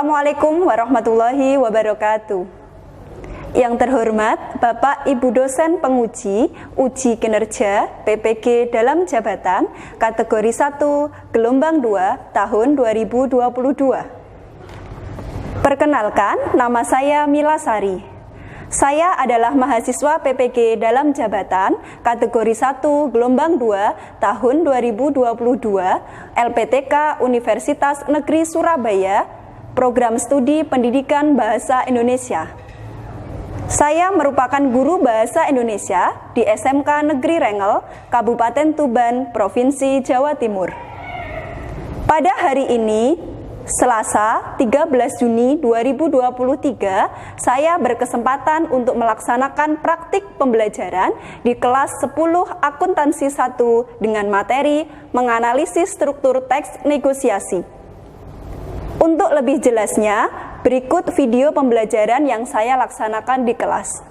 Assalamualaikum warahmatullahi wabarakatuh. Yang terhormat Bapak Ibu dosen penguji uji kinerja PPG dalam jabatan kategori 1 gelombang 2 tahun 2022. Perkenalkan, nama saya Mila Sari. Saya adalah mahasiswa PPG dalam jabatan kategori 1 gelombang 2 tahun 2022 LPTK Universitas Negeri Surabaya, Program Studi Pendidikan Bahasa Indonesia. Saya merupakan guru Bahasa Indonesia di SMK Negeri Rengel, Kabupaten Tuban, Provinsi Jawa Timur. Pada hari ini, Selasa 13 Juni 2023, saya berkesempatan untuk melaksanakan praktik pembelajaran di kelas 10 Akuntansi 1 dengan materi menganalisis struktur teks negosiasi. Untuk lebih jelasnya, berikut video pembelajaran yang saya laksanakan di kelas.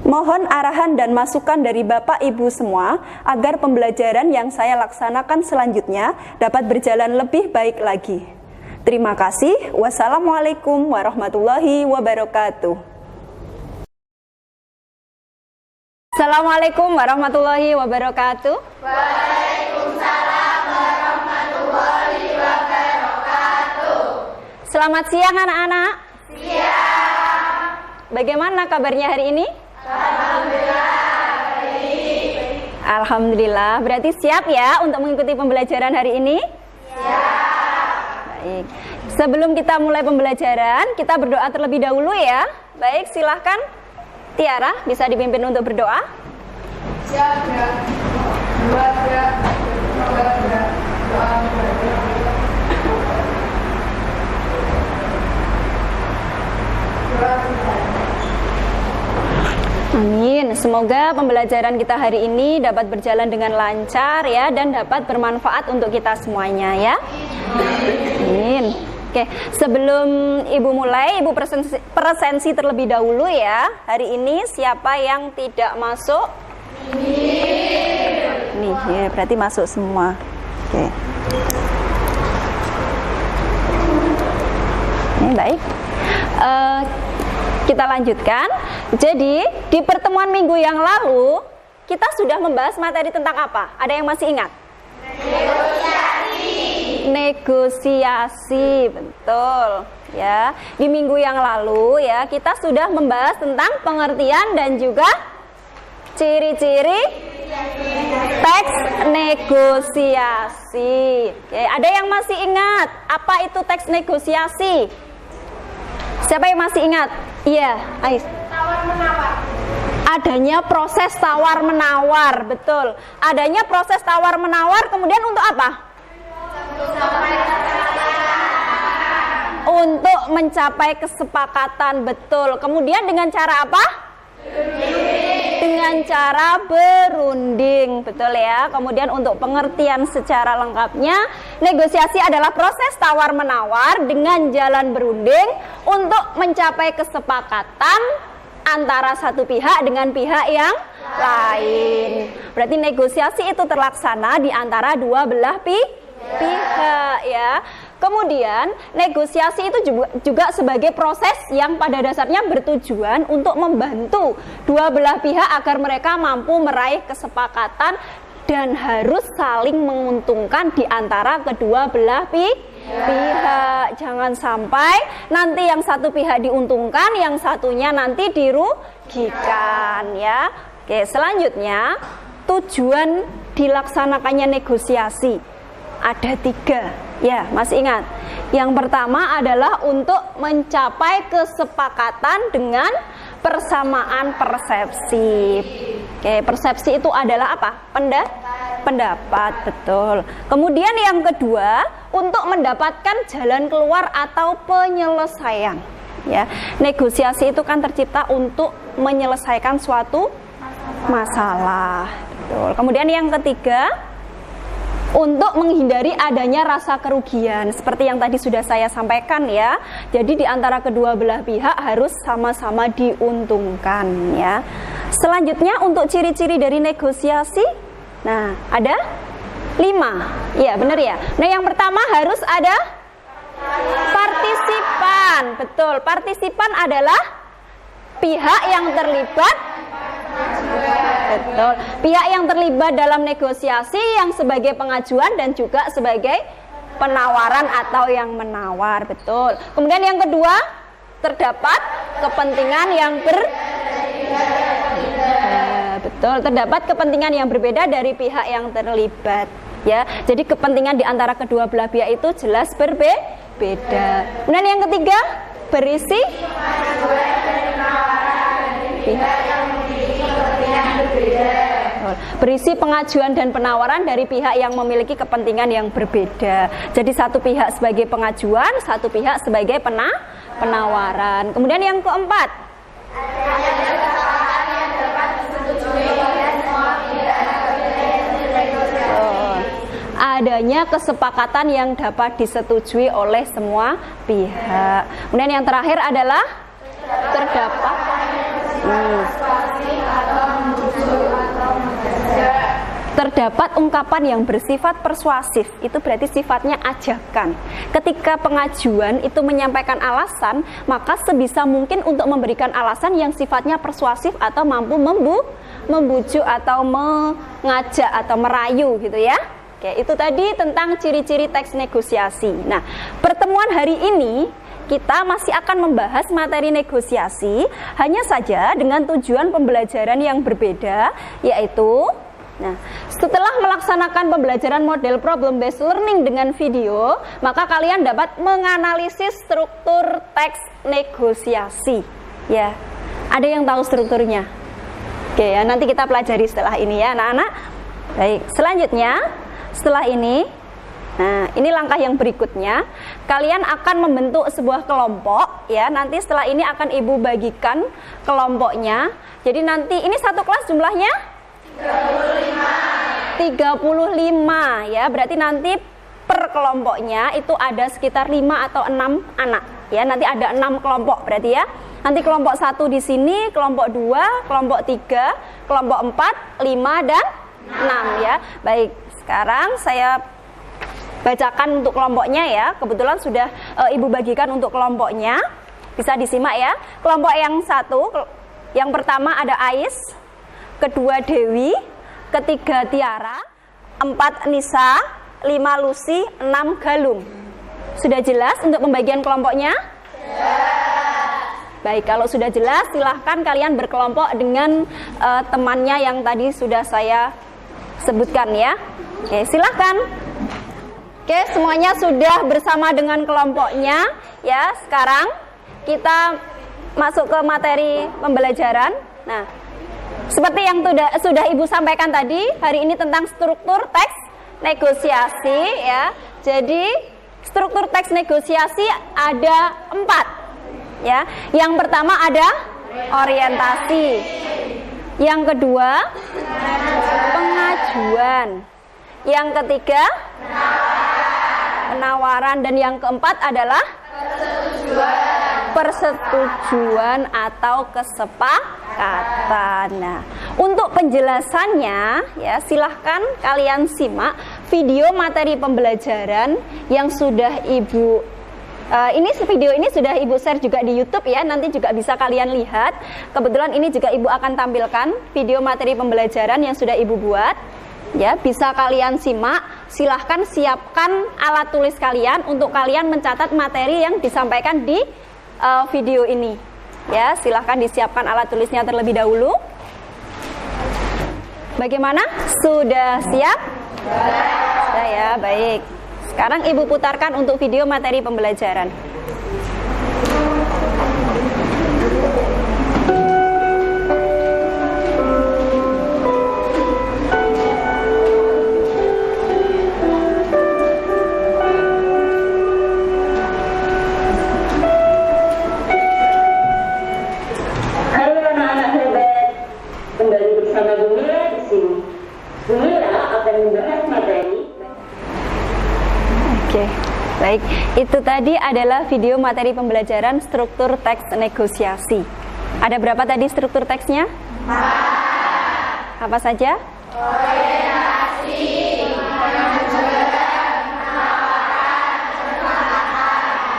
Mohon arahan dan masukan dari Bapak Ibu semua agar pembelajaran yang saya laksanakan selanjutnya dapat berjalan lebih baik lagi. Terima kasih. Wassalamualaikum warahmatullahi wabarakatuh. Assalamualaikum warahmatullahi wabarakatuh. Waalaikumsalam warahmatullahi wabarakatuh. Selamat siang anak-anak. Siang. Bagaimana kabarnya hari ini? Alhamdulillah. Alhamdulillah. Berarti siap ya untuk mengikuti pembelajaran hari ini? Siap. Baik. Sebelum kita mulai pembelajaran, kita berdoa terlebih dahulu ya. Baik, silahkan Tiara bisa dipimpin untuk berdoa. Siap, ya. Amin. Semoga pembelajaran kita hari ini dapat berjalan dengan lancar ya dan dapat bermanfaat untuk kita semuanya ya. Amin. Oke, sebelum Ibu mulai, Ibu presensi terlebih dahulu ya. Hari ini siapa yang tidak masuk? Nih, ya, berarti masuk semua. Oke. Ini baik. Kita lanjutkan. Jadi di pertemuan minggu yang lalu kita sudah membahas materi tentang apa? Ada yang masih ingat? Negosiasi, betul. Ya, di minggu yang lalu ya kita sudah membahas tentang pengertian dan juga ciri-ciri teks negosiasi. Oke, ada yang masih ingat apa itu teks negosiasi? Siapa yang masih ingat? Iya, Ais. Tawar-menawar. Adanya proses tawar-menawar, betul. Adanya proses tawar-menawar, kemudian untuk apa? Untuk mencapai kesepakatan, betul. Kemudian dengan cara apa? Dengan cara berunding, betul ya. Kemudian untuk pengertian secara lengkapnya, negosiasi adalah proses tawar-menawar dengan jalan berunding untuk mencapai kesepakatan antara satu pihak dengan pihak yang lain. Berarti negosiasi itu terlaksana di antara dua belah pihak ya. Kemudian negosiasi itu juga sebagai proses yang pada dasarnya bertujuan untuk membantu dua belah pihak agar mereka mampu meraih kesepakatan dan harus saling menguntungkan di antara kedua belah pihak. Jangan sampai nanti yang satu pihak diuntungkan, yang satunya nanti dirugikan ya. Oke, selanjutnya tujuan dilaksanakannya negosiasi ada 3. Ya, masih ingat? Yang pertama adalah untuk mencapai kesepakatan dengan persamaan persepsi. Oke, persepsi itu adalah apa? Pendapat, betul. Kemudian yang kedua, untuk mendapatkan jalan keluar atau penyelesaian. Ya, negosiasi itu kan tercipta untuk menyelesaikan suatu masalah. Betul. Kemudian yang ketiga, untuk menghindari adanya rasa kerugian seperti yang tadi sudah saya sampaikan ya. Jadi di antara kedua belah pihak harus sama-sama diuntungkan ya. Selanjutnya untuk ciri-ciri dari negosiasi, ada 5. Iya benar ya. Nah yang pertama harus ada Partisipan, betul. Partisipan adalah pihak yang terlibat. Betul. Pihak yang terlibat dalam negosiasi yang sebagai pengajuan dan juga sebagai penawaran atau yang menawar. Betul. Kemudian yang kedua, terdapat kepentingan yang betul, terdapat kepentingan yang berbeda dari pihak yang terlibat. Ya, jadi kepentingan di antara kedua belah pihak itu jelas berbeda. Kemudian yang ketiga, berisi berisi pengajuan dan penawaran dari pihak yang memiliki kepentingan yang berbeda. Jadi satu pihak sebagai pengajuan, satu pihak sebagai penawaran. Kemudian yang keempat, adanya kesepakatan yang dapat disetujui oleh semua pihak. Kemudian yang terakhir adalah terdapat ungkapan yang bersifat persuasif. Itu berarti sifatnya ajakan. Ketika pengajuan itu menyampaikan alasan, maka sebisa mungkin untuk memberikan alasan yang sifatnya persuasif atau mampu membujuk atau mengajak atau merayu gitu ya. Oke, itu tadi tentang ciri-ciri teks negosiasi. Nah, pertemuan hari ini kita masih akan membahas materi negosiasi, hanya saja dengan tujuan pembelajaran yang berbeda, yaitu setelah melaksanakan pembelajaran model problem based learning dengan video, maka kalian dapat menganalisis struktur teks negosiasi. Ya, ada yang tahu strukturnya? Oke ya, nanti kita pelajari setelah ini ya, anak-anak. Baik, selanjutnya setelah ini, nah ini langkah yang berikutnya, kalian akan membentuk sebuah kelompok ya. Nanti setelah ini akan ibu bagikan kelompoknya. Jadi nanti ini satu kelas jumlahnya 35 ya. Berarti nanti per kelompoknya itu ada sekitar 5 atau 6 anak ya. Nanti ada 6 kelompok berarti ya. Nanti kelompok 1 di sini, kelompok 2, kelompok 3, kelompok 4, 5 dan 6 ya. Baik. Sekarang saya bacakan untuk kelompoknya ya. Kebetulan sudah ibu bagikan untuk kelompoknya. Bisa disimak ya. Kelompok yang 1, yang pertama ada Ais, kedua Dewi, ketiga Tiara, 4 Nisa, 5 Lucy, 6 Galung. Sudah jelas untuk pembagian kelompoknya? Baik, kalau sudah jelas silahkan kalian berkelompok dengan temannya yang tadi sudah saya sebutkan ya. Oke, silahkan. Oke, semuanya sudah bersama dengan kelompoknya ya. Sekarang kita masuk ke materi pembelajaran. Nah, seperti yang sudah ibu sampaikan tadi, hari ini tentang struktur teks negosiasi ya. Jadi struktur teks negosiasi ada 4 ya. Yang pertama ada orientasi, yang kedua pengajuan, yang ketiga penawaran, dan yang keempat adalah persetujuan atau kesepakatan. Nah, untuk penjelasannya ya silahkan kalian simak video materi pembelajaran yang sudah ibu video ini sudah ibu share juga di YouTube ya. Nanti juga bisa kalian lihat. Kebetulan ini juga ibu akan tampilkan video materi pembelajaran yang sudah ibu buat. Ya, bisa kalian simak. Silahkan siapkan alat tulis kalian untuk kalian mencatat materi yang disampaikan di video ini. Ya, silahkan disiapkan alat tulisnya terlebih dahulu. Bagaimana? Sudah siap? Sudah ya, baik. Sekarang ibu putarkan untuk video materi pembelajaran. Baik, itu tadi adalah video materi pembelajaran struktur teks negosiasi. Ada berapa tadi struktur teksnya? Apa saja? Orientasi, pengajuan, penawaran, kesepakatan.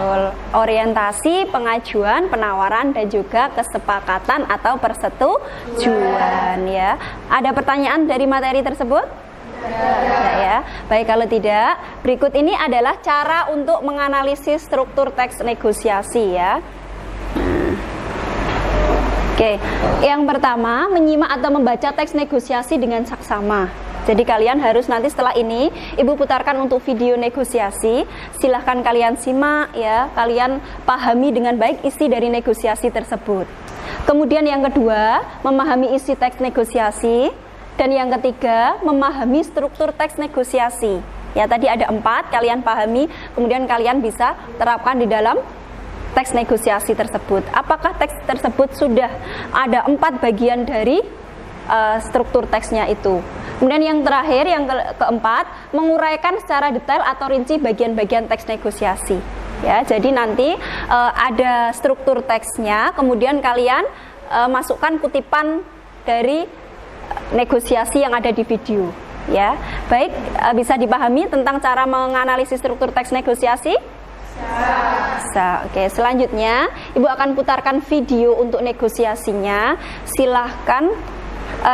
Betul. Orientasi, pengajuan, penawaran, dan juga kesepakatan atau persetujuan ya. Ada pertanyaan dari materi tersebut? Tidak ya. Baik, kalau tidak, berikut ini adalah cara untuk menganalisis struktur teks negosiasi ya. Oke, yang pertama, menyimak atau membaca teks negosiasi dengan saksama. Jadi kalian harus nanti setelah ini Ibu putarkan untuk video negosiasi. Silahkan kalian simak ya, kalian pahami dengan baik isi dari negosiasi tersebut. Kemudian yang kedua, memahami isi teks negosiasi. Dan yang ketiga, memahami struktur teks negosiasi. Ya, tadi ada 4, kalian pahami, kemudian kalian bisa terapkan di dalam teks negosiasi tersebut. Apakah teks tersebut sudah ada 4 bagian dari struktur teksnya itu. Kemudian yang terakhir, yang keempat, menguraikan secara detail atau rinci bagian-bagian teks negosiasi. Ya, jadi nanti ada struktur teksnya, kemudian kalian masukkan kutipan dari negosiasi yang ada di video. Ya, baik, bisa dipahami tentang cara menganalisis struktur teks negosiasi? Bisa. Oke, selanjutnya Ibu akan putarkan video untuk negosiasinya. Silahkan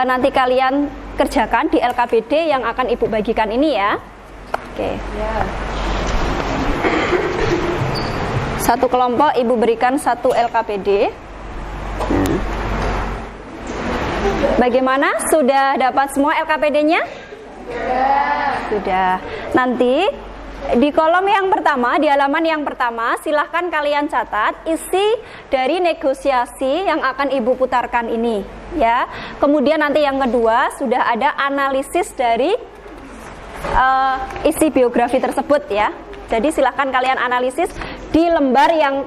nanti kalian kerjakan di LKPD yang akan Ibu bagikan ini ya. Oke. Satu kelompok Ibu berikan 1 LKPD. Bagaimana? Sudah dapat semua LKPD-nya? Sudah. Nanti di kolom yang pertama, di halaman yang pertama, silahkan kalian catat isi dari negosiasi yang akan Ibu putarkan ini, ya. Kemudian nanti yang kedua sudah ada analisis dari isi biografi tersebut, ya. Jadi silahkan kalian analisis di lembar yang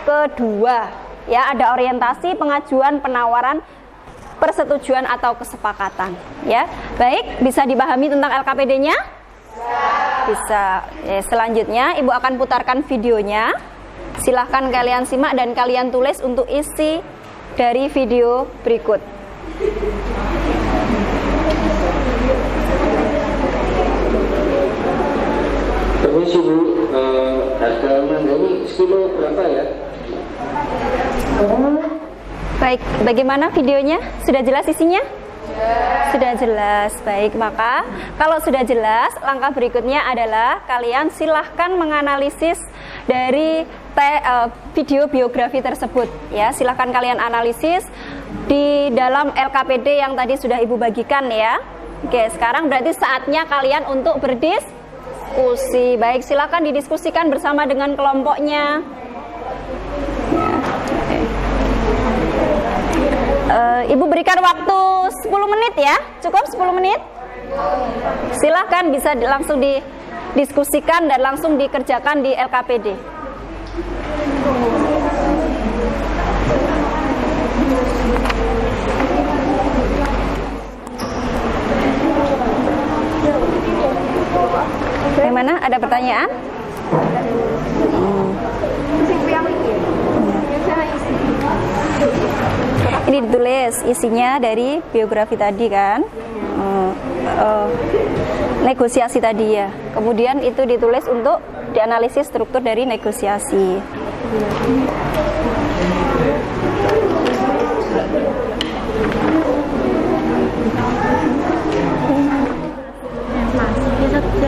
kedua, ya. Ada orientasi, pengajuan, penawaran, persetujuan atau kesepakatan, ya. Baik, bisa dipahami tentang LKPD-nya? Bisa. Selanjutnya Ibu akan putarkan videonya. Silahkan kalian simak dan kalian tulis untuk isi dari video berikut. Permisi Bu, harga mangganya sekilo berapa ya? Baik, bagaimana videonya? Sudah jelas isinya? Sudah jelas. Baik, maka kalau sudah jelas, langkah berikutnya adalah kalian silahkan menganalisis dari video biografi tersebut, ya. Silahkan kalian analisis di dalam LKPD yang tadi sudah Ibu bagikan, ya. Oke, sekarang berarti saatnya kalian untuk berdiskusi. Baik, silahkan didiskusikan bersama dengan kelompoknya. Ibu berikan waktu 10 menit ya. Cukup 10 menit? Silahkan bisa langsung didiskusikan dan langsung dikerjakan di LKPD. Bagaimana? Ada pertanyaan? Ini ditulis isinya dari biografi tadi kan, negosiasi tadi ya. Kemudian itu ditulis untuk dianalisis struktur dari negosiasi.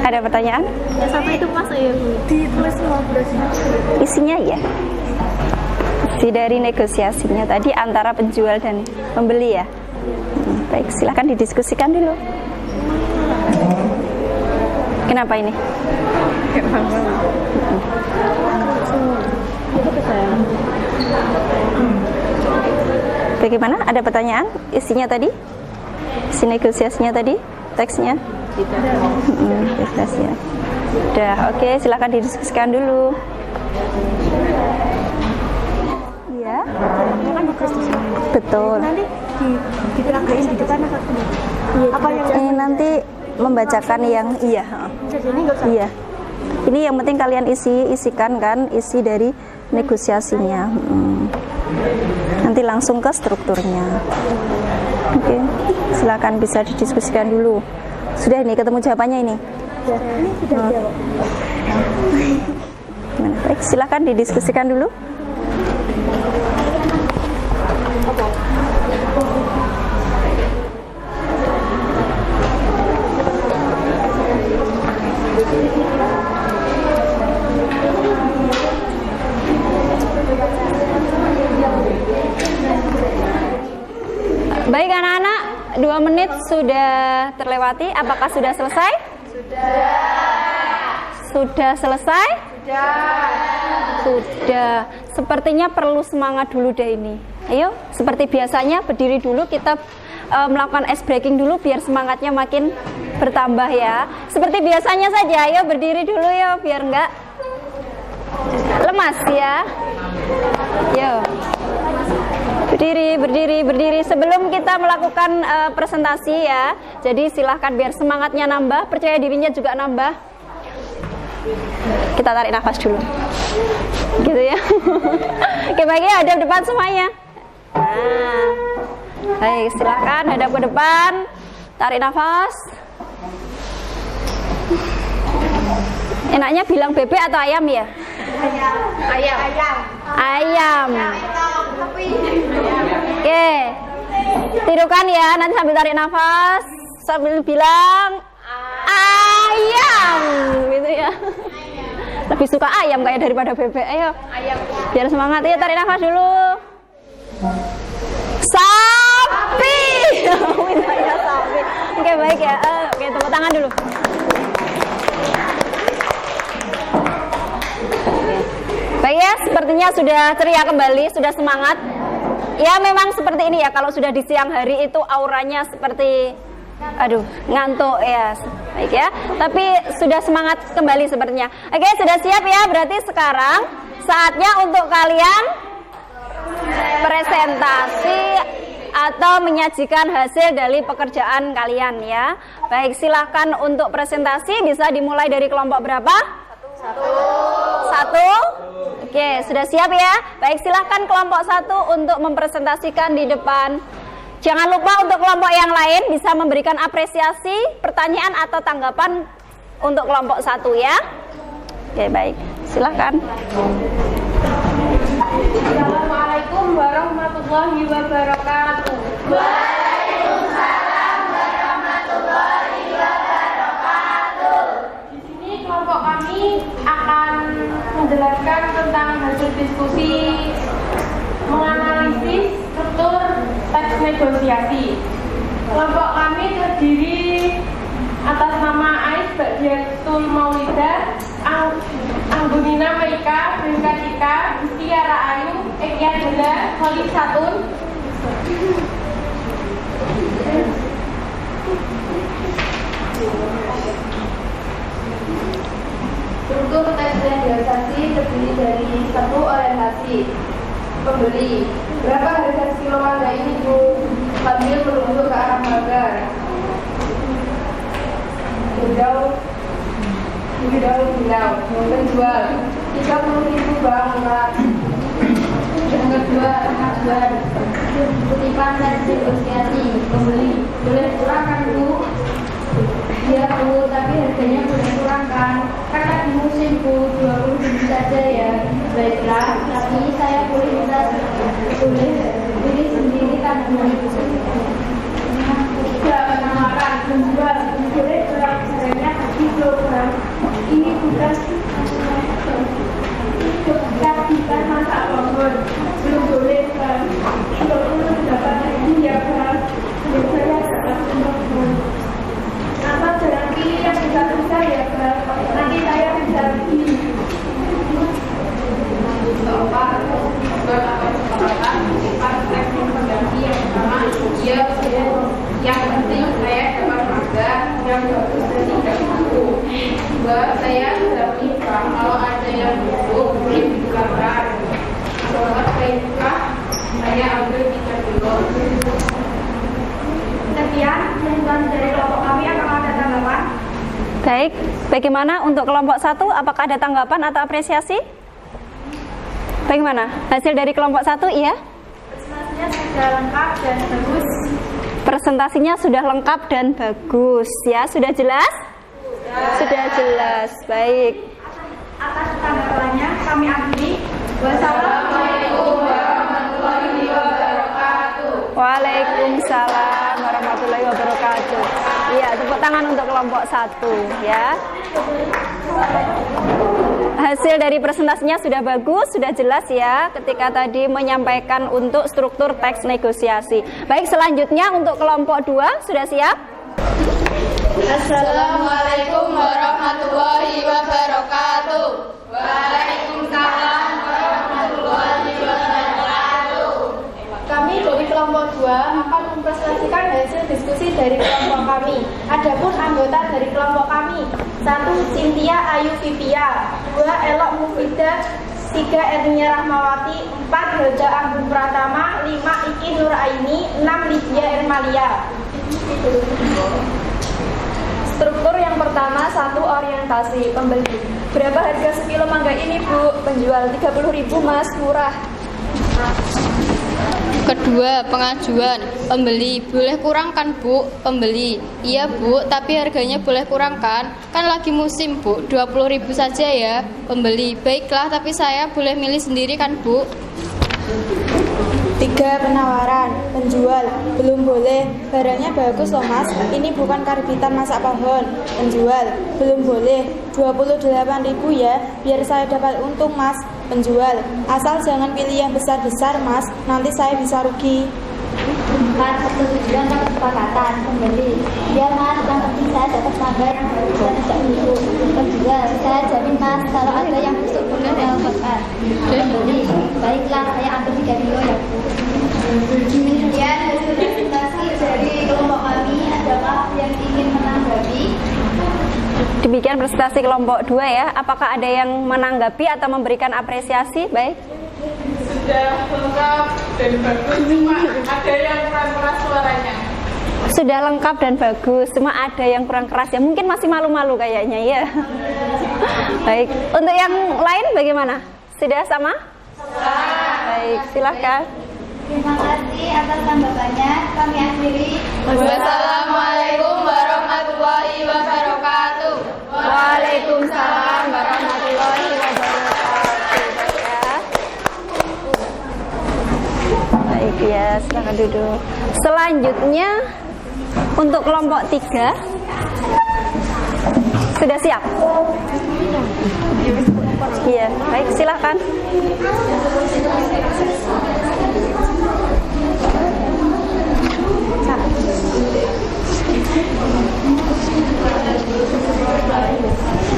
Ada pertanyaan? Yang satu itu masuk ya Bu? Ditulis semua Isinya ya. Isi dari negosiasinya tadi antara penjual dan pembeli ya. Baik, silakan didiskusikan dulu. Kenapa ini? Bagaimana? Ada pertanyaan? Isinya tadi? Isi negosiasinya tadi? Teksnya? Negosiasinya. Udah, oke, silakan didiskusikan dulu. Ya. Betul. Nanti diperagain di depan apa yang nanti membacakan yang iya. Iya. Ini yang penting kalian isikan kan isi dari negosiasinya. Nanti langsung ke strukturnya. Oke. Silakan bisa didiskusikan dulu. Sudah ini ketemu jawabannya ini. ini sudah jawab. Baik, silakan didiskusikan dulu. Baik anak-anak, 2 menit sudah terlewati. Apakah sudah selesai? Sudah selesai? Sudah. Sepertinya perlu semangat dulu deh ini. Ayo, seperti biasanya berdiri dulu, kita melakukan ice breaking dulu biar semangatnya makin bertambah ya. Seperti biasanya saja, ayo berdiri dulu ya biar enggak lemas ya. Yo. Berdiri sebelum kita melakukan presentasi ya. Jadi silahkan biar semangatnya nambah, percaya dirinya juga nambah. Kita tarik nafas dulu. Gitu ya. Oke, baik ya, hadap depan semuanya. Nah. Baik, silahkan hadap ke depan. Tarik nafas. Enaknya bilang bebek atau ayam ya? Ayam. Oke, tirukan ya, nanti sambil tarik nafas sambil bilang ayam, gitu ya. Lebih suka ayam kayak daripada bebek. Ayo, biar semangat ya, tarik nafas dulu. Sapi. Mintanya sapi. Oke, baik ya. Oke, tepuk tangan dulu. Baik ya, sepertinya sudah ceria kembali, sudah semangat. Ya memang seperti ini ya, kalau sudah di siang hari itu auranya seperti ngantuk ya. Baik ya, tapi sudah semangat kembali sepertinya. Oke, sudah siap ya, berarti sekarang saatnya untuk kalian presentasi atau menyajikan hasil dari pekerjaan kalian ya. Baik, silahkan untuk presentasi bisa dimulai dari kelompok berapa? Satu. Oke, sudah siap ya? Baik, silahkan kelompok 1 untuk mempresentasikan di depan. Jangan lupa untuk kelompok yang lain bisa memberikan apresiasi, pertanyaan atau tanggapan untuk kelompok 1 ya. Oke, baik. Silahkan. Assalamualaikum warahmatullahi wabarakatuh. Waalaikumsalam warahmatullahi wabarakatuh. Di sini kelompok kami akan menjelaskan tentang hasil diskusi menganalisis struktur teks negosiasi. Kelompok kami terdiri atas nama Ais Badiatul Maulidah, Anggunina Meika, Brinka Cika, Gustiara Ayu, Ekia Jela, Khalid Satun. Struktur teks negosiasi terdiri dari 1. Orientasi pembeli. Berapa harga kilo mangga ini, Bu? Sambil menunjuk ke arah mangga. Hijau. Penjual 30.000 Bang. Yang kedua, pengajuan kutipan teks negosiasi pembeli. Boleh kurangkan, Bu? Iya, Bu, tapi harganya boleh kurangkan karena di musim, Bu, 20.000 saja ya. Baiklah, tapi saya boleh minta pilih sendiri kan, Bu. Tidak menawarkan penjual boleh kurang harganya kilogram. Ini bukan masak bangun, belum boleh kan. Kalau belum dapat lagi ya kan, saya dapat bangun. Apa jalan pilih yang bisa ya kan? Nanti saya bisa pilih. Yang penting saya dapat harga yang bagus dan tidak buruk. Saya sudah menikah, kalau ada yang buruk boleh dikeluarkan. Soalnya saya ambil 3 kilo. Sekian penjelasan dari kelompok kami. Apakah ada tanggapan? Baik, bagaimana untuk kelompok 1? Apakah ada tanggapan atau apresiasi? Bagaimana? Hasil dari kelompok 1, iya? Presentasinya sudah lengkap dan bagus. Presentasinya sudah lengkap dan bagus ya. Sudah jelas? Sudah jelas. Baik. Atas tanggapannya kami akhiri. Wassalamualaikum warahmatullahi wabarakatuh. Waalaikumsalam warahmatullahi wabarakatuh. Iya, tepuk tangan untuk kelompok 1 ya. Hasil dari presentasinya sudah bagus, sudah jelas ya ketika tadi menyampaikan untuk struktur teks negosiasi. Baik, selanjutnya untuk kelompok 2 sudah siap? Assalamualaikum warahmatullahi wabarakatuh. Waalaikumsalam warahmatullahi wabarakatuh. Kami dari kelompok 2 akan mempresentasikan hasil diskusi dari kelompok kami. Adapun anggota dari kelompok kami: 1. Cynthia Ayu Vivia, 2. Elok Mufidah, 3. Ernia Rahmawati, 4. Hilda Anggun Pratama, 5. Iki Nur Aini, 6. Lydia Ermalia. Struktur yang pertama: 1. Orientasi pembeli. Berapa harga sekilo mangga ini, Bu? Penjual: 30.000, Mas, murah. Kedua, pengajuan. Pembeli: boleh kurang kan, Bu? Pembeli: iya, Bu, tapi harganya boleh kurang kan? Kan lagi musim, Bu, 20.000 saja ya. Pembeli: baiklah, tapi saya boleh milih sendiri kan, Bu? 3. Penawaran. Penjual: belum boleh, barangnya bagus loh, Mas, ini bukan karbitan masak pohon. Penjual: belum boleh, 28.000 ya, biar saya dapat untung, Mas. Penjual: asal jangan pilih yang besar-besar, Mas, nanti saya bisa rugi. 4. Persetujuan dan kesepakatan. Pembeli: ya Mas, yang penting saya dapat mangga yang bagus dan tidak busuk. Penjual: saya jamin Mas, kalau ada yang busuk boleh saya bakar. Pembeli: baiklah, saya ambil 3 kilo ya Bu. Kemudian hasil presentasi dari kelompok kami, adakah yang ingin menanggapi? Demikian presentasi kelompok 2 ya. Apakah ada yang menanggapi atau memberikan apresiasi? Baik. Sudah lengkap dan bagus, cuma ada yang kurang keras suaranya. Sudah lengkap dan bagus, cuma ada yang kurang keras ya. Mungkin masih malu-malu kayaknya ya. Baik, untuk yang lain bagaimana? Sudah sama? Baik, silahkan. Terima kasih atas tanggapannya. Kami akhiri. Wassalamualaikum warahmatullahi wabarakatuh. Waalaikumsalam warahmatullahi wabarakatuh. Baik ya, silakan duduk. Selanjutnya untuk kelompok 3 sudah siap? Iya, baik, silakan.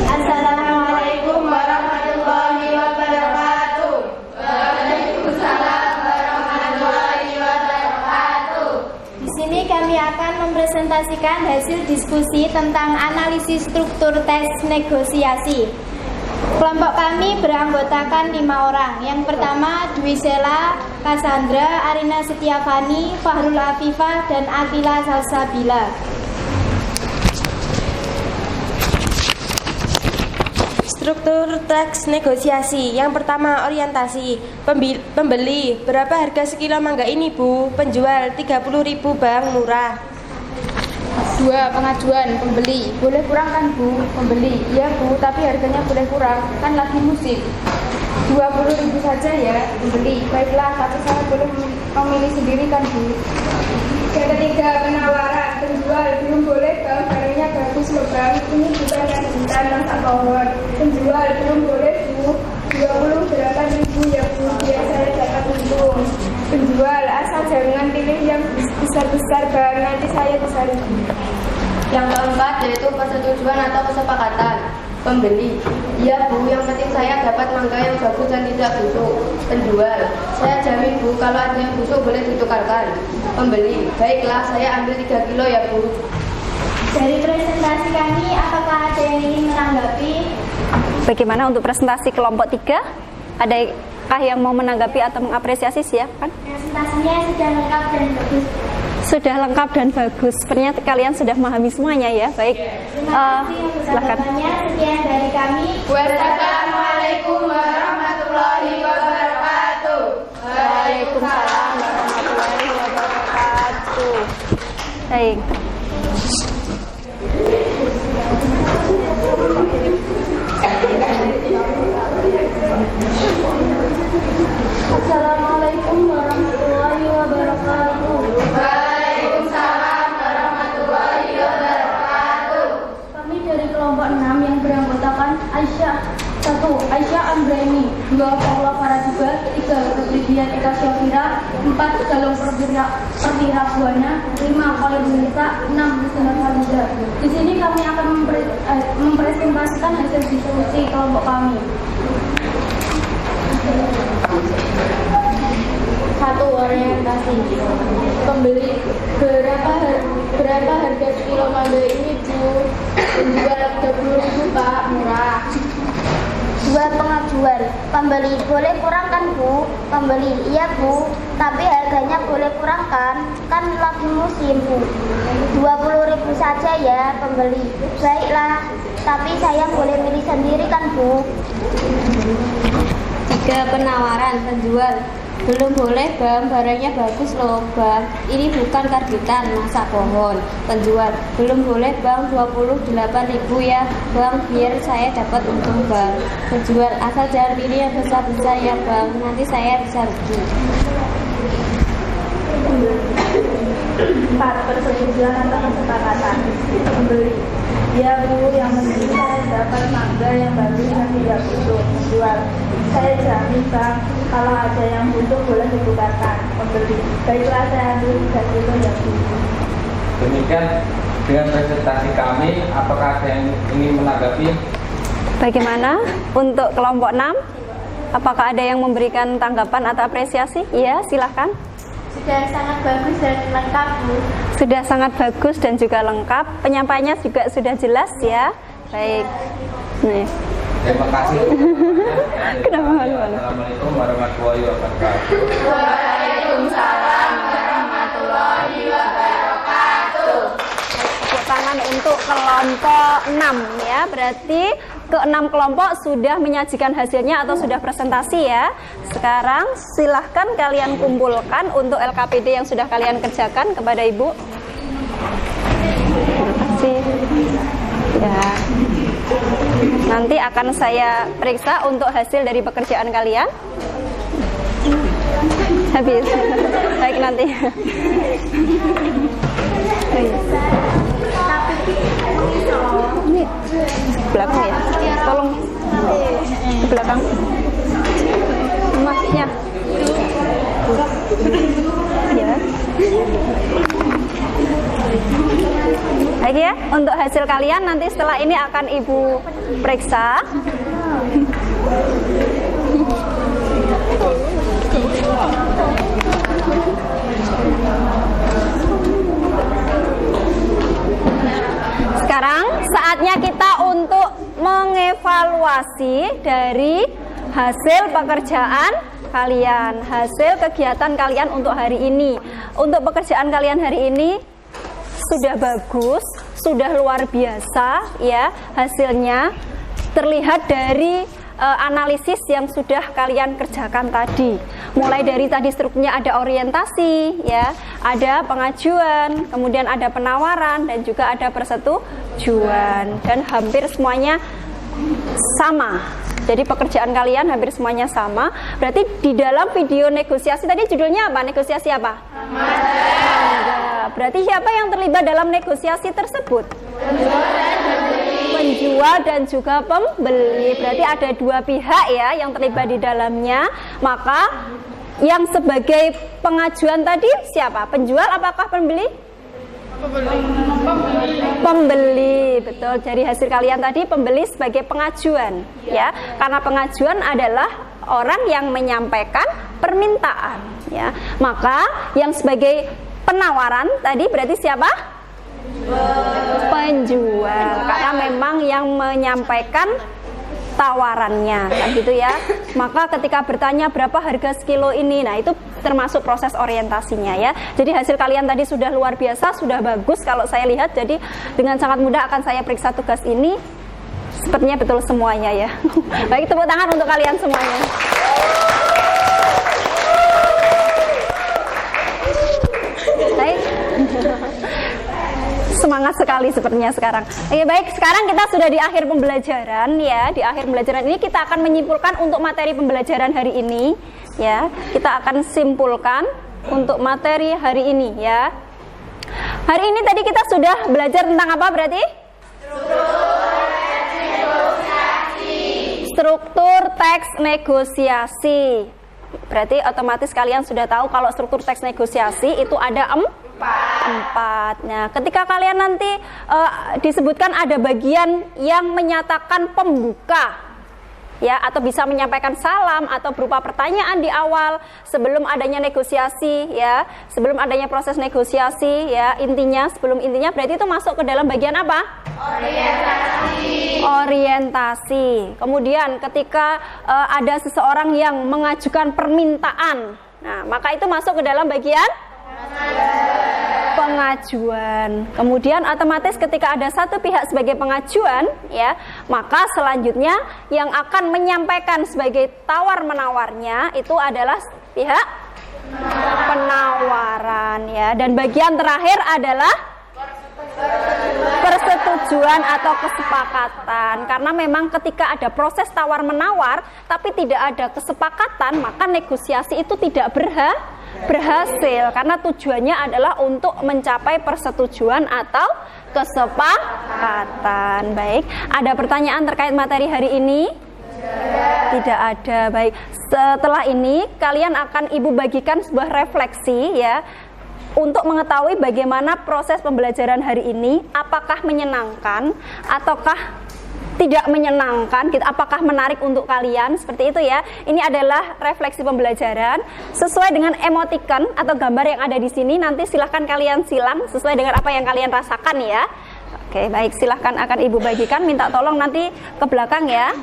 Assalamualaikum warahmatullahi wabarakatuh. Waalaikumsalam warahmatullahi wabarakatuh. Di sini kami akan mempresentasikan hasil diskusi tentang analisis struktur teks negosiasi. Kelompok kami beranggotakan 5 orang. Yang pertama, Dwi Sela, Cassandra, Arina Setiavani, Fahrul Afifah, dan Atila Salsabila. Struktur teks negosiasi. Yang pertama, orientasi. Pembeli: berapa harga sekilo mangga ini, Bu? Penjual: 30.000, Bang, murah. 2. Pengajuan. Pembeli: boleh kurang kan, Bu? Pembeli: iya, Bu, tapi harganya boleh kurang, kan lagi musim. 20.000 saja ya. Pembeli: baiklah, tapi saya boleh memilih sendiri kan, Bu? Yang ketiga, penawaran. Penjual: belum boleh, Bang, barangnya bagus loh, Bang, ini bukan karbitan masak pohon. Penjual: belum boleh, Bu, 28.000 ya, Bu, biar saya dapat untung. Penjual: asal jangan pilih yang besar-besar, Bang, nanti saya bisa rugi. Yang keempat yaitu persetujuan atau kesepakatan. Pembeli: iya, Bu, yang penting saya dapat mangga yang bagus dan tidak busuk. Penjual: saya jamin, Bu, kalau ada yang busuk boleh ditukarkan. Pembeli: baiklah, saya ambil 3 kilo ya, Bu. Dari presentasi kami, apakah ada yang ingin menanggapi? Bagaimana untuk presentasi kelompok 3? Adakah yang mau menanggapi atau mengapresiasi? Silakan. Presentasinya sudah lengkap dan bagus. Sudah lengkap dan bagus. Sepertinya kalian sudah memahami semuanya ya. Baik. Silakan. Sekian dari kami. Wassalamualaikum warahmatullahi wabarakatuh. Waalaikumsalam warahmatullahi wabarakatuh. Baik. Aisyah Andraini, 2 Paula Farajuba, 3 Febridian Eka Syafira, 4 Galung Perwira Buana, 5 Khalid Nisa, 6 Husna Hamidah. Di sini kami akan mempresentasikan hasil diskusi kelompok kami. 1. Orientasi. Pembeli, berapa harga sekilo mangga ini, Bu? Penjual 30.000, Pak, murah. 2. Pengajuan. Pembeli, boleh kurangkan, Bu? Pembeli, iya, Bu, tapi harganya boleh kurangkan, kan lagi musim, Bu. 20.000 saja ya. Pembeli, baiklah, tapi saya boleh milih sendiri kan, Bu? 3. Penawaran. Penjual, belum boleh, Bang, barangnya bagus loh, Bang, ini bukan karbitan, masa pohon. Penjual, belum boleh, Bang, 28.000 ya, Bang, biar saya dapat untung, Bang. Penjual, asal jangan pilih yang besar-besar ya, Bang, nanti saya bisa rugi. 4. Persetujuan atau kesepakatan. Pembeli, ya, Bu, yang penting saya dapat mangga yang bagus dan tidak busuk. Penjual, saya jamin, Bang, kalau ada yang butuh boleh ditukarkan. Pembeli, baiklah, saya ambil 3 kilo ya, Bu. Demikian dengan presentasi kami. Apakah ada yang ingin menanggapi? Bagaimana untuk kelompok 6? Apakah ada yang memberikan tanggapan atau apresiasi? Iya, silahkan. Sudah sangat bagus dan lengkap, Bu. Sudah sangat bagus dan juga lengkap. Penyampaiannya juga sudah jelas ya. Baik. Nih. Terima kasih. Kenapa malu-malu? Assalamualaikum warahmatullahi wabarakatuh. Waalaikumsalam warahmatullahi wabarakatuh. Tepuk tangan untuk kelompok 6 ya. Berarti ke-6 kelompok sudah menyajikan hasilnya atau sudah presentasi ya. Sekarang silahkan kalian kumpulkan untuk LKPD yang sudah kalian kerjakan kepada Ibu. Terima kasih. Ya. Nanti akan saya periksa untuk hasil dari pekerjaan kalian. Habis. Baik nanti. Ini belakang ya. Tolong ke belakang. Masnya. Ya. Baik ya, untuk hasil kalian nanti setelah ini akan Ibu periksa. Sekarang saatnya kita untuk mengevaluasi dari hasil pekerjaan kalian, hasil kegiatan kalian untuk hari ini. Untuk pekerjaan kalian hari ini sudah bagus, sudah luar biasa ya hasilnya. Terlihat dari analisis yang sudah kalian kerjakan tadi. Mulai dari tadi strukturnya ada orientasi ya, ada pengajuan, kemudian ada penawaran dan juga ada persetujuan, dan hampir semuanya sama. Jadi pekerjaan kalian hampir semuanya sama. Berarti di dalam video negosiasi tadi judulnya apa? Negosiasi apa? Berarti siapa yang terlibat dalam negosiasi tersebut? Penjual dan juga pembeli. Berarti ada dua pihak ya yang terlibat di dalamnya. Maka yang sebagai pengajuan tadi siapa? Penjual apakah pembeli? Pembeli, betul. Jadi hasil kalian tadi pembeli sebagai pengajuan ya. Karena pengajuan adalah orang yang menyampaikan permintaan ya. Maka yang sebagai penawaran tadi berarti siapa? Penjual. Karena memang yang menyampaikan tawarannya kan gitu ya. Maka ketika bertanya berapa harga sekilo ini, nah itu termasuk proses orientasinya ya. Jadi hasil kalian tadi sudah luar biasa, sudah bagus kalau saya lihat. Jadi dengan sangat mudah akan saya periksa tugas ini. Sepertinya betul semuanya ya. Baik, tepuk tangan untuk kalian semuanya. Baik. Semangat sekali sepertinya sekarang. Oke, baik, sekarang kita sudah di akhir pembelajaran ya. Di akhir pembelajaran ini kita akan menyimpulkan untuk materi pembelajaran hari ini ya. Kita akan simpulkan untuk materi hari ini ya. Hari ini tadi kita sudah belajar tentang apa berarti? Struktur teks negosiasi. Berarti otomatis kalian sudah tahu kalau struktur teks negosiasi itu ada empat. Nah, ketika kalian nanti disebutkan ada bagian yang menyatakan pembuka, ya, atau bisa menyampaikan salam atau berupa pertanyaan di awal sebelum adanya negosiasi, ya, sebelum adanya proses negosiasi, ya, sebelum intinya berarti itu masuk ke dalam bagian apa? Orientasi. Kemudian ketika ada seseorang yang mengajukan permintaan, nah, maka itu masuk ke dalam bagian pengajuan. Kemudian otomatis ketika ada satu pihak sebagai pengajuan, ya, maka selanjutnya yang akan menyampaikan sebagai tawar-menawarnya itu adalah pihak penawaran, ya. Dan bagian terakhir adalah persetujuan atau kesepakatan. Karena memang ketika ada proses tawar-menawar tapi tidak ada kesepakatan, maka negosiasi itu tidak berhasil karena tujuannya adalah untuk mencapai persetujuan atau kesepakatan. Baik, ada pertanyaan terkait materi hari ini? Tidak ada. Baik, setelah ini kalian akan Ibu bagikan sebuah refleksi, ya, untuk mengetahui bagaimana proses pembelajaran hari ini, apakah menyenangkan ataukah tidak menyenangkan, apakah menarik untuk kalian, seperti itu, ya. Ini adalah refleksi pembelajaran sesuai dengan emoticon atau gambar yang ada di sini. Nanti silahkan kalian silang sesuai dengan apa yang kalian rasakan, ya. Oke, baik, silahkan akan Ibu bagikan. Minta tolong nanti ke belakang, ya.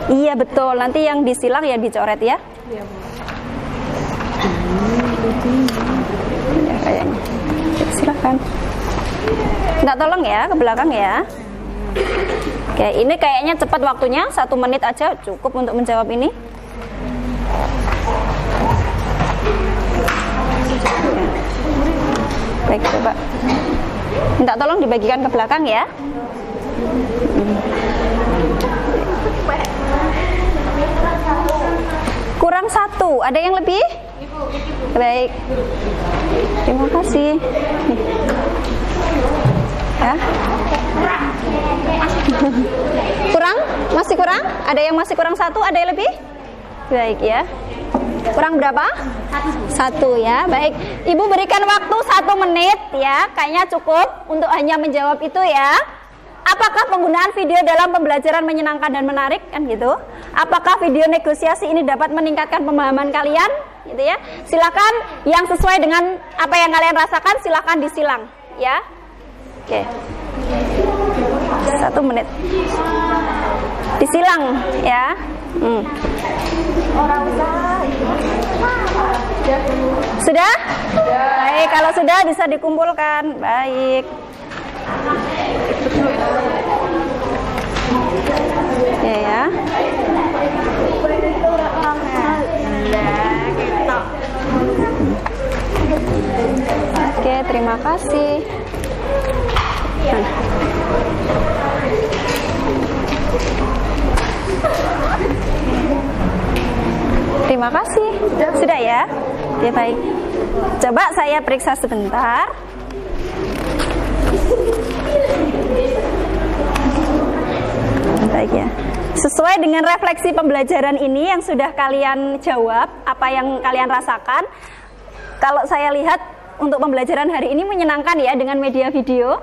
Iya, betul, nanti yang disilang ya dicoret, ya. Ya, kayaknya. Silahkan. Minta tolong ya ke belakang, ya. Oke, ini kayaknya cepat waktunya, 1 menit aja cukup untuk menjawab ini. Baik, coba. Minta tolong dibagikan ke belakang, ya. Kurang 1, ada yang lebih? Baik, terima kasih. Ya. Kurang? Masih kurang? Ada yang masih kurang 1? Ada yang lebih? Baik, ya. Kurang berapa? 1, ya. Baik, Ibu berikan waktu 1 menit, ya. Kayaknya cukup untuk hanya menjawab itu, ya. Apakah penggunaan video dalam pembelajaran menyenangkan dan menarik, kan gitu? Apakah video negosiasi ini dapat meningkatkan pemahaman kalian, gitu, ya? Silakan yang sesuai dengan apa yang kalian rasakan, silakan disilang, ya. Oke. 1 menit. Disilang, ya. Sudah? Baik, kalau sudah bisa dikumpulkan. Baik. Ya. Oke, terima kasih. Terima kasih. Sudah, ya? Ya, baik. Coba saya periksa sebentar. Baik, ya. Sesuai dengan refleksi pembelajaran ini yang sudah kalian jawab, apa yang kalian rasakan, kalau saya lihat untuk pembelajaran hari ini menyenangkan, ya, dengan media video.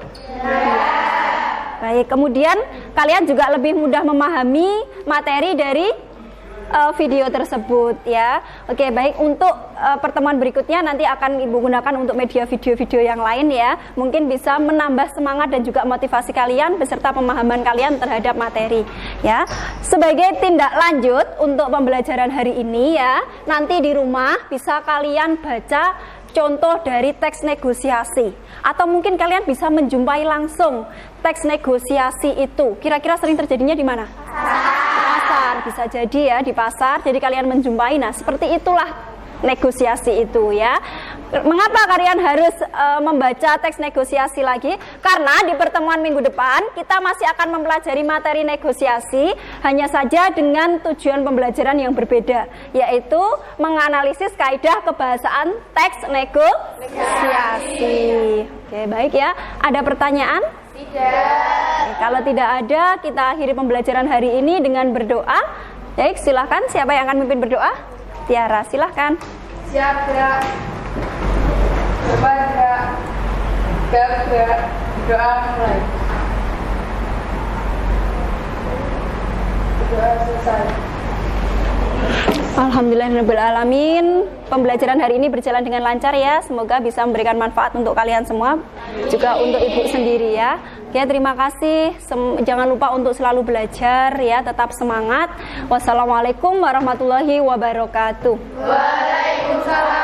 Baik, kemudian kalian juga lebih mudah memahami materi dari video tersebut, ya. Oke, baik, untuk pertemuan berikutnya nanti akan Ibu gunakan untuk media video-video yang lain, ya. Mungkin bisa menambah semangat dan juga motivasi kalian beserta pemahaman kalian terhadap materi, ya. Sebagai tindak lanjut untuk pembelajaran hari ini, ya, nanti di rumah bisa kalian baca contoh dari teks negosiasi, atau mungkin kalian bisa menjumpai langsung teks negosiasi itu. Kira-kira sering terjadinya di mana? Pasar, bisa jadi, ya, di pasar. Jadi kalian menjumpai. Nah, seperti itulah negosiasi itu, ya. Mengapa kalian harus membaca teks negosiasi lagi? Karena di pertemuan minggu depan kita masih akan mempelajari materi negosiasi, hanya saja dengan tujuan pembelajaran yang berbeda, yaitu menganalisis kaidah kebahasaan teks negosiasi. Oke, baik, ya. Ada pertanyaan? Tidak. Kalau tidak ada, kita akhiri pembelajaran hari ini dengan berdoa. Baik, silahkan. Siapa yang akan memimpin berdoa? Tiara, silahkan. Siap, gerak. Depan gerak. Gerak. Doa mulai. Doa selesai. Alhamdulillahirrahmanirrahim. Pembelajaran hari ini berjalan dengan lancar ya. Semoga bisa memberikan manfaat untuk kalian semua, juga untuk ibu sendiri ya. Oke, terima kasih. Jangan lupa untuk selalu belajar ya. Tetap semangat. Wassalamualaikum warahmatullahi wabarakatuh. Waalaikumsalam.